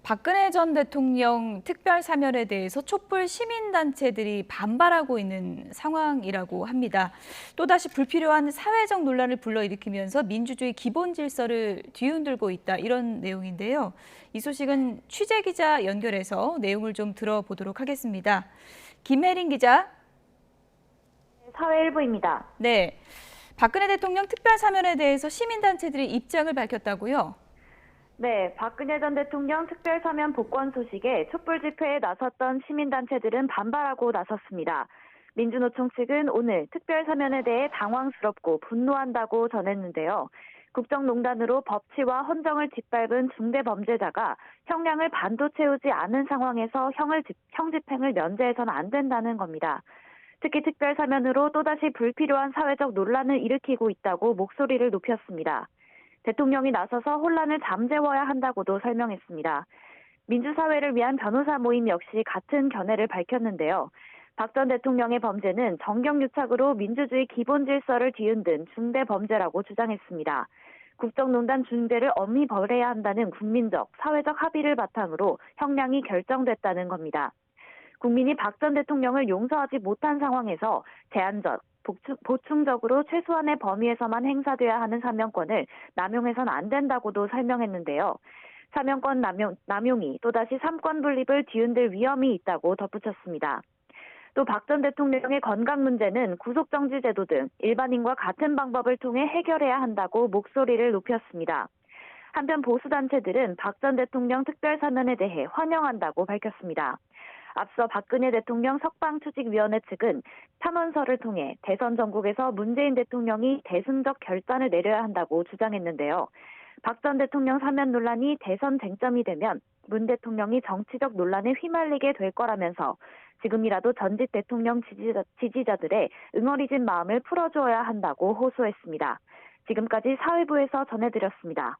박근혜 전 대통령 특별 사면에 대해서 촛불 시민단체들이 반발하고 있는 상황이라고 합니다. 또다시 불필요한 사회적 논란을 불러일으키면서 민주주의 기본 질서를 뒤흔들고 있다, 이런 내용인데요. 이 소식은 취재 기자 연결해서 내용을 좀 들어보도록 하겠습니다. 김혜린 기자. 사회일보입니다. 네, 박근혜 대통령 특별 사면에 대해서 시민단체들이 입장을 밝혔다고요? 네, 박근혜 전 대통령 특별사면 복권 소식에 촛불 집회에 나섰던 시민단체들은 반발하고 나섰습니다. 민주노총 측은 오늘 특별사면에 대해 당황스럽고 분노한다고 전했는데요. 국정농단으로 법치와 헌정을 짓밟은 중대범죄자가 형량을 반도 채우지 않은 상황에서 형 집행을 면제해서는 안 된다는 겁니다. 특히 특별사면으로 또다시 불필요한 사회적 논란을 일으키고 있다고 목소리를 높였습니다. 대통령이 나서서 혼란을 잠재워야 한다고도 설명했습니다. 민주사회를 위한 변호사 모임 역시 같은 견해를 밝혔는데요. 박 전 대통령의 범죄는 정경유착으로 민주주의 기본 질서를 뒤흔든 중대범죄라고 주장했습니다. 국정농단 중대를 엄히 벌해야 한다는 국민적, 사회적 합의를 바탕으로 형량이 결정됐다는 겁니다. 국민이 박 전 대통령을 용서하지 못한 상황에서 제한적, 보충적으로 최소한의 범위에서만 행사돼야 하는 사면권을 남용해서는 안 된다고도 설명했는데요. 사면권 남용이 또다시 삼권 분립을 뒤흔들 위험이 있다고 덧붙였습니다. 또 박 전 대통령의 건강 문제는 구속정지 제도 등 일반인과 같은 방법을 통해 해결해야 한다고 목소리를 높였습니다. 한편 보수단체들은 박 전 대통령 특별사면에 대해 환영한다고 밝혔습니다. 앞서 박근혜 대통령 석방추직위원회 측은 탄원서를 통해 대선 전국에서 문재인 대통령이 대승적 결단을 내려야 한다고 주장했는데요. 박 전 대통령 사면 논란이 대선 쟁점이 되면 문 대통령이 정치적 논란에 휘말리게 될 거라면서 지금이라도 전직 대통령 지지자들의 응어리진 마음을 풀어주어야 한다고 호소했습니다. 지금까지 사회부에서 전해드렸습니다.